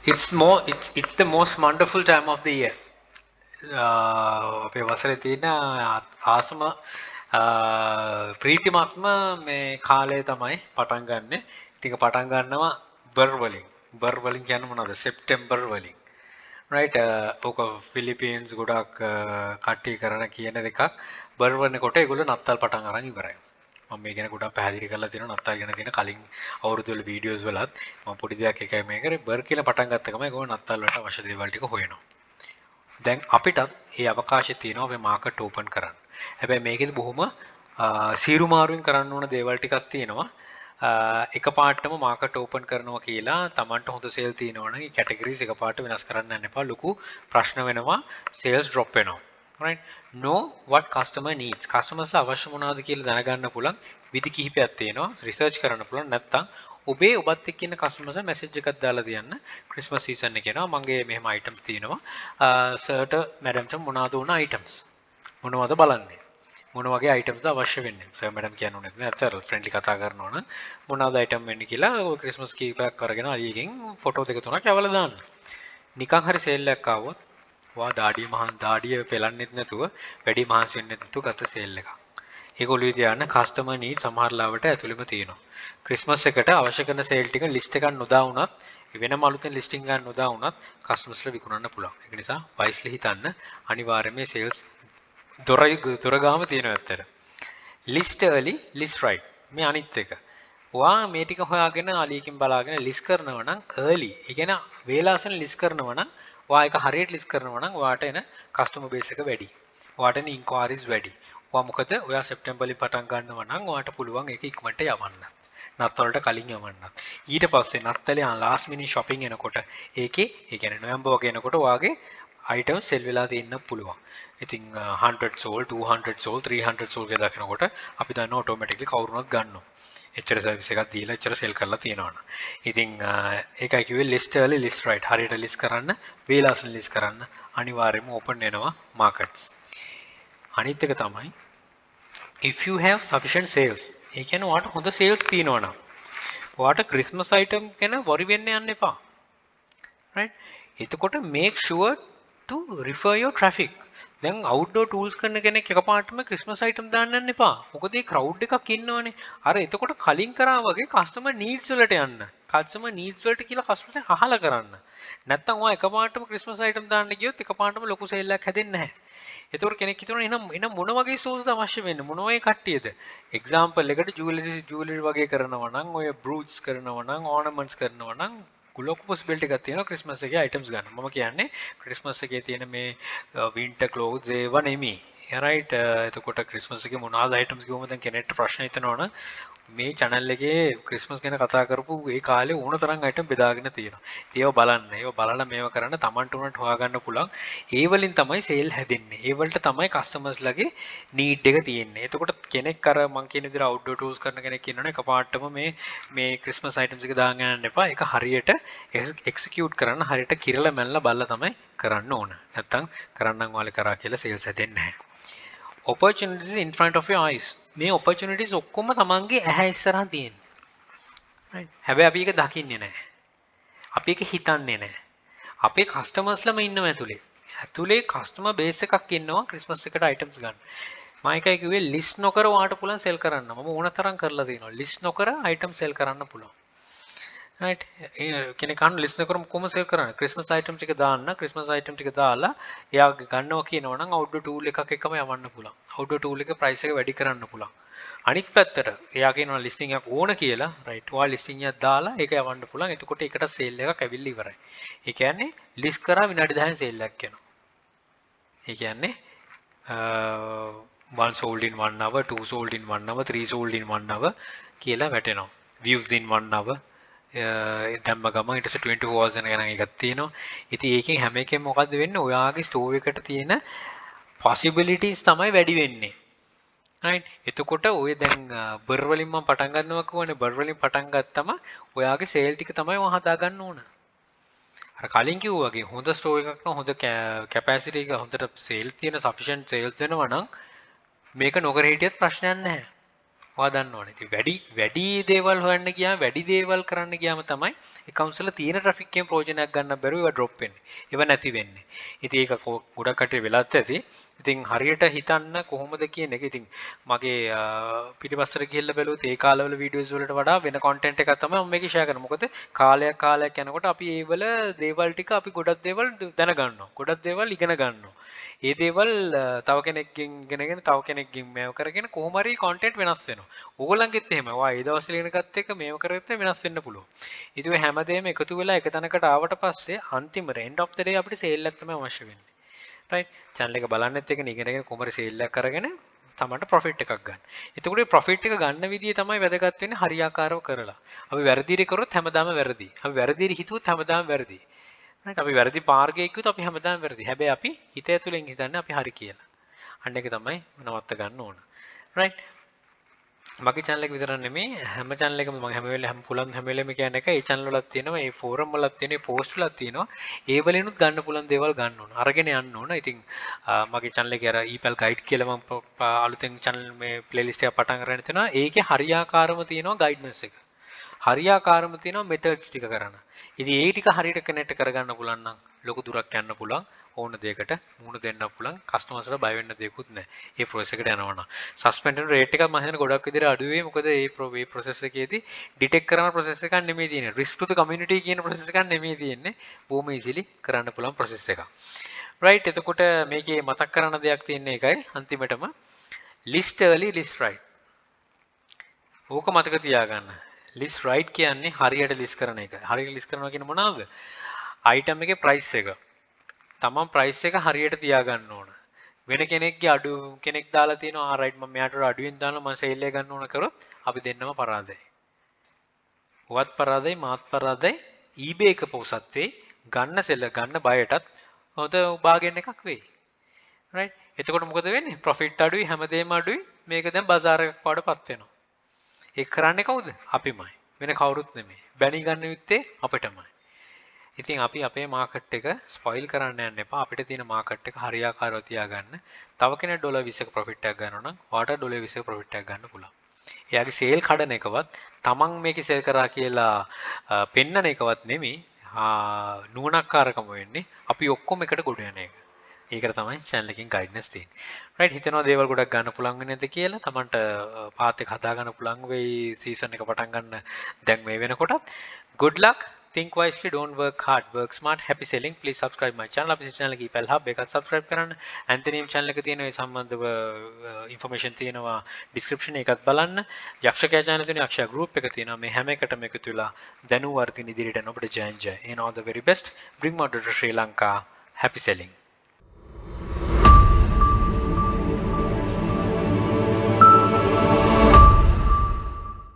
it's the most wonderful time of the year. අපේ වසරේ තියෙන ආසම ප්‍රීතිමත්ම මේ කාලය තමයි පටන් ගන්නෙ. ඉතින් පටන් ගන්නවා බර් වලින්. බර් වලින් කියන්නේ මොනවද? සෙප්ටැම්බර් වලින්. right ඕක ෆිලිපීන්ස් ගොඩක් කට්ටිය කරන කියන දෙකක් බර් වෙනකොට ඒගොල්ලෝ නත්තල් පටන් අරන් ඉවරයි. මම මේ ගැන ගොඩක් පැහැදිලි කරලා තියෙනවා නත්තල් ගැන තියෙන කලින් අවුරුදු වල වීඩියෝස් වලත් මම පොඩි දෙයක් එකයි මේ කරේ බර් කියලා පටන් ගත්ත ගමන් ඒගොල්ලෝ නත්තල් වලට අවශ්‍ය දේවල් ටික හොයනවා. දැන් අපිටත් ඒ අවකාශය තියෙනවා මේ මාකට් ඕපන් කරන්න. හැබැයි මේකෙදි බොහොම සීරු මාරුවෙන් කරන්න ඕන දේවල් ටිකක් තියෙනවා. එකපාරටම මාකට් ඕපන් කරනවා කියලා Tamanට හොඳ සේල් තියෙනවා නම් ඒ කැටගරිස් එකපාරට වෙනස් කරන්න යන්න එපා. ලොකු ප්‍රශ්න වෙනවා. සේල්ස් ඩ්‍රොප් වෙනවා. right know what customer needs. කස්ටමර්ස්ලා අවශ්‍ය මොනවද කියලා දැනගන්න පුළුවන් විදි කිහිපයක් තියෙනවා. රිසර්ච් කරන්න පුළුවන්. නැත්නම් ඔබේ ඔබත් එක්ක ඉන්න කස්ටමර්ස් මැසේජ් එකක් දාලා තියන්න. ක්‍රිස්මස් සීසන් එක එනවා. මගේ මෙහෙම අයිටම්ස් තියෙනවා. සර්ට මැඩම්ට මොනවද උන අයිටම්ස් මොනවද බලන්නේ? මොන වගේ අයිටම්ස්ද අවශ්‍ය වෙන්නේ? සර් මැඩම් කියන්න ඕනේ නැත්නම් සර් ෆ්‍රෙන්ඩ්ලි කතා කරනවා නම් මොනවද අයිටම් වෙන්නේ කියලා ඔය ක්‍රිස්මස් කීපයක් අරගෙන අලියකින් ෆොටෝ දෙක තුනක් යවලා දාන්න. නිකන් හරි සේල් එකක් ආවොත් වා දාඩිය පෙලන්නෙත් නැතුව වැඩි මහන්සි වෙන්නේ නැතුව ගත සේල් එකක්. ඒක ඔළුවේ තියාගන්න කස්ටමර් නීඩ් සමහර ලාවට ඇතුළෙම තියෙනවා. ක්‍රිස්මස් එකට අවශ්‍ය කරන සේල් ටික ලිස්ට් එකක් නොදා වුණත් වෙනම අලුතෙන් ලිස්ටිං ගන්න නොදා වුණත් කස්ටමර්ස්ලා විකුණන්න පුළුවන්. ඒක නිසා වයිස්ලි හිතන්න අනිවාර්යයෙන් මේ සේල්ස් දොරගාම තියෙනවා ඇත්තට. ලිස්ට් early ලිස්ට් right මේ අනිත් එක. ඔයා මේ ටික හොයාගෙන අලියකින් බලාගෙන ලිස්ට් කරනවා නම් early ඒ කියන්නේ වේලාසන ලිස්ට් කරනවා නම් ඔයා ඒක හරියට ලිස්ට් කරනවා නම් ඔයාට එන කස්ටමර් බේස් එක වැඩි. ඔයාට එන ඉන්ක්වයරිස් වැඩි. ඔයා මොකද ඔයා සෙප්ටැම්බර්ලි පටන් ගන්නවා නම් ඔයාට පුළුවන් ඒක ඉක්මනට යවන්න. නත්තලට කලින් යවන්න. ඊට පස්සේ නත්තලේ ලාස්ට් මිනිත් shopping එනකොට ඒකේ ඒ කියන්නේ නොවැම්බර් වගේ එනකොට ඔයාගේ items sell වෙලා තියෙන්න පුළුවන්. ඉතින් 100 sold 200 sold 300 sold කියලා දකිනකොට අපි දන්නවා automatically කවුරුනත් ගන්නවා. එච්චර සර්විස් එකක් දීලා එච්චර sell කරලා තියෙනවනේ. ඉතින් ඒකයි කිව්වේ list early list right. හරියට list කරන්න, වේලාසන list කරන්න අනිවාර්යයෙන්ම open වෙනවා markets. අනිත් එක තමයි if you have sufficient sales. ඒ කියන්නේ ඔයාට හොඳ sales තියෙනවා නම් ඔයාට Christmas item ගැන worry වෙන්න යන්න එපා. right? එතකොට make sure to refer your traffic. දැන් outdoor tools කරන කෙනෙක් එකපාරටම Christmas item දාන්න යන්න එපා. මොකද ඒ crowd එකක් ඉන්නවනේ. අර එතකොට කලින් කරා වගේ customer needs වලට යන්න. customer needs වලට කියලා customer අහලා කරන්න. නැත්තම් ඔයා එකපාරටම Christmas item දාන්න ගියොත් එකපාරටම ලොකු sale එකක් හැදෙන්නේ නැහැ. එතකොට කෙනෙක් හිතනවා එහෙනම් මොන වගේ සෝස්ද අවශ්‍ය වෙන්නේ? මොන වගේ කට්ටියද? example එකට jewelry වගේ කරනවා නම් ඔය brooches කරනවා නම් ornaments කරනවා නම් ලොකු possibility එකක් තියෙනවා ක්‍රිස්මස් එකේ items ගන්න. මම කියන්නේ ක්‍රිස්මස් එකේ තියෙන මේ winter clothes ඒව නෙමෙයි. right එතකොට ක්‍රිස්මස් එකේ මොනවාද items ගිහුවම දැන් කෙනෙක්ට ප්‍රශ්න හිතනවනම් මේ channel එකේ ක්‍රිස්මස් ගැන කතා කරපු ඒ කාලේ ඕන තරම් item බෙදාගෙන තියෙනවා. ඒව බලන්න. ඒව බලලා මේව කරන්න Tamanට උනට හොයාගන්න පුළුවන්. ඒ වලින් තමයි sale හැදෙන්නේ. ඒ වලට තමයි customers ලගේ need එක තියෙන්නේ. එතකොට කෙනෙක් අර මං කියන විදිහට outdoor tools කරන කෙනෙක් ඉන්නවනේ එකපාරටම මේ Christmas items එක දාගෙන යන්න එපා. ඒක හරියට execute කරන්න හරියට කිරලා මැල්ලලා බලලා තමයි කරන්න ඕන. නැත්තම් කරන්නම් වාලේ කරා කියලා sales හැදෙන්නේ නැහැ. opportunities in front of your eyes. මේ opportunities ඔක්කොම තමන්ගේ ඇහැ ඉස්සරහා තියෙන. right හැබැයි අපි ඒක දකින්නේ නැහැ. අපි ඒක හිතන්නේ නැහැ. අපේ customers ලාම ඉන්නව ඇතුලේ. ඇතුලේ customer base එකක් ඉන්නවා Christmas එකට items ගන්න. මම එකයි කිව්වේ list නොකර ඔයාට පුළුවන් sell කරන්න. මම ඕන තරම් කරලා තියෙනවා. list නොකර item sell කරන්න පුළුවන්. right කෙනෙක් අහන list එකකම කොහොම sell කරන්නේ Christmas item ටික දාන්න Christmas item ටික දාලා එයා ගන්නවා කියනවා නම් outdoor tool එකක් එක්කම යවන්න පුළුවන් outdoor tool එකේ price එක වැඩි කරන්න පුළුවන් අනිත් පැත්තට එයා කියනවා listing එකක් ඕන කියලා right ඔයා listing එකක් දාලා ඒක යවන්න පුළුවන් එතකොට ඒකට sale එකක් ඇවිල්ලා ඉවරයි ඒ කියන්නේ list කරා විනාඩි 10න් sale එකක් යනවා ඒ කියන්නේ one sold in 1 hour 2 sold in 1 hour 3 sold in 1 hour කියලා වැටෙනවා views in 1 hour දැම්ම ගමන් ඊට පස්සේ 24 hours යන එකක් තියෙනවා. ඉතින් ඒකෙන් හැම එකෙම මොකද්ද වෙන්නේ? ඔයාගේ ස්ටෝර් එකට තියෙන possibilities තමයි වැඩි වෙන්නේ. right? එතකොට ඔය දැන් බර් වලින් මම පටන් ගන්නවා කියවනේ බර් වලින් පටන් ගත්තම ඔයාගේ sale ටික තමයි ඔයා හදා ගන්න ඕන. අර කලින් කිව්වා වගේ හොඳ ස්ටෝර් එකක් නම් හොඳ capacity එක හොඳට sale තියෙන sufficient sales වෙනවා නම් මේක නොකර හිටියත් ප්‍රශ්නයක් නැහැ. ඔයා දන්න ඕනේ. ඉතින් වැඩි දේවල් හොයන්න ගියාම වැඩි දේවල් කරන්න ගියාම තමයි accounts වල තියෙන traffic එකෙන් ප්‍රයෝජනයක් ගන්න බැරුව ඒවා drop වෙන්නේ. ඒවා නැති වෙන්නේ. ඉතින් ඒක ගොඩක් කටේ වෙලත් ඇති. ඉතින් හරියට හිතන්න කොහොමද කියන එක. ඉතින් මගේ පිටිපස්සට ගිහිල්ලා බැලුවොත් ඒ කාලවල වීඩියෝස් වලට වඩා වෙන content එකක් තමයි මම මේකේ share කරන්නේ. මොකද කාලයක් යනකොට අපි ඒ වල දේවල් ටික අපි ගොඩක් දේවල් දැනගන්නවා. ගොඩක් දේවල් ඉගෙන ගන්නවා. ඒ දේවල් තව කෙනෙක්ගෙන් ඉගෙනගෙන තව කෙනෙක්ගෙන් මේව කරගෙන කොහොම හරි content වෙනස් වෙනවා. ඕගොල්ලන්ගෙත් එහෙම. ඔයා ඒ දවස්වල ඉගෙනගත්ත එක මේව කරෙත් වෙනස් වෙන්න පුළුවන්. ඉතින් ඔය හැමදේම එකතු වෙලා එක තැනකට ආවට පස්සේ අන්තිමට end of the day අපිට sale එකක් තමයි අවශ්‍ය වෙන්නේ. right? channel එක බලන්නෙත් එක ඉගෙනගෙන කොහොම හරි sale එකක් කරගෙන තමන්ට profit එකක් ගන්න. එතකොට මේ profit එක ගන්න විදිය තමයි වැදගත් වෙන්නේ හරියාකාරව කරලා. අපි වැරදිරි කරොත් හැමදාම වැරදි. අපි වැරදිරි හිතුවොත් හැමදාම වැරදි. right? අපි වැරදි මාර්ගයක ගියොත් අපි හැමදාම වැරදි. හැබැයි අපි හිත ඇතුලෙන් හිතන්නේ අපි හරි කියලා. අන්න ඒක තමයි නවත්ත ගන්න ඕන. right? මගේ channel එක විතර නෙමෙයි හැම channel එකම මම හැම වෙලෙම කියන්නේ එක ඒ channel වලත් තියෙනවා ඒ forum වලත් තියෙනවා ඒ post වලත් තියෙනවා ඒ වලිනුත් ගන්න පුළුවන් දේවල් ගන්න ඕන අරගෙන යන්න ඕන. ඉතින් මගේ channel එකේ අර ඊපල් guide කියලා මම අලුතෙන් channel මේ playlist එක පටන් ගන්න තියෙනවා. ඒකේ හරියාකාරම තියෙනවා guidance එක. හරියාකාරම තියෙනවා methods ටික කරන්න. ඉතින් ඒ ටික හරියට connect කරගන්න පුළුවන් නම් ලොකු දුරක් යන්න පුළුවන්. ඕන දෙයකට මුණ දෙන්න පුළුවන්. කස්ටමර්ස්ලා බය වෙන්න දෙයක්වත් නැහැ. මේ process එකට යනවා නම්. suspended rate එකක් මම හිතන්නේ ගොඩක් විදිහට අඩු වෙයි. මොකද මේ process එකේදී detect කරන process එකක් නෙමෙයි තියෙන්නේ. risk to the community කියන process එකක් නෙමෙයි තියෙන්නේ. බොහොම easily කරන්න පුළුවන් process එකක්. right එතකොට මේකේ මතක් කරන්න දෙයක් තියෙන්නේ ඒකයි. අන්තිමටම list early list right. ඕක මතක තියාගන්න. list right කියන්නේ හරියට list කරන එක. හරියට list කරනවා කියන්නේ මොනවද? item එකේ price එක. තමන් price එක හරියට තියාගන්න ඕන. වෙන කෙනෙක්ගේ අඩු කෙනෙක් දාලා තියෙනවා right මම මෙයාට අඩුවෙන් දානවා මම sale එක ගන්න ඕන කරොත් අපි දෙන්නම පරාදයි. ඔවත් පරාදයි මාත් පරාදයි eBay එක පොසත් වෙයි ගන්න බයටත් හොඳ භාගයෙන් එකක් වෙයි. right එතකොට මොකද වෙන්නේ? profit අඩුයි හැමදේම අඩුයි මේක දැන් බਜ਼ਾර එකක් වඩපත් වෙනවා. ඒක කරන්නේ කවුද? අපිමයි. වෙන කවුරුත් නෙමෙයි. බැනි ගන්න යුත්තේ අපිටමයි. ඉතින් අපි අපේ මාකට් එක ස්පොයිල් කරන්න යන්න එපා. අපිට තියෙන මාකට් එක හරියාකාරව තියාගන්න. තව කෙනෙක් ඩොලර් 20ක ප්‍රොෆිට් එකක් ගන්නවා නම් ඔයාට ඩොලර් 20ක ප්‍රොෆිට් එකක් ගන්න පුළුවන්. එයාගේ සේල් කඩන එකවත් තමන් මේකේ සේල් කරා කියලා පෙන්නන එකවත් නෙමෙයි. නුවණක්කාරකම වෙන්නේ අපි ඔක්කොම එකට ගොඩ යන එක. ඒකට තමයි channel එකකින් guidance තියෙන්නේ. right හිතනවා දේවල් ගොඩක් ගන්න පුළුවන් වෙන්නේ නැද්ද කියලා තමන්ට පාත් එක හදා ගන්න පුළුවන් වෙයි සීසන් එක පටන් ගන්න දැන් මේ වෙනකොටත් good luck. Think wisely, don't work hard, work smart. Happy selling. Please subscribe my channel. අපේ channel එකේ ඉපල් hub එකත් subscribe කරන්න. ඇන්තනියම් channel එකේ තියෙන ඒ සම්බන්ධව information තියෙනවා description එකත් බලන්න. යක්ෂකයා channel තියෙන යක්ෂයා group එක තියෙනවා. මේ හැම එකටම එකතු වෙලා දැනුම් වර්ධන ඉදිරියට යන ඔබට ජය ජය. And all the very best. Bring more to Sri Lanka. Happy selling.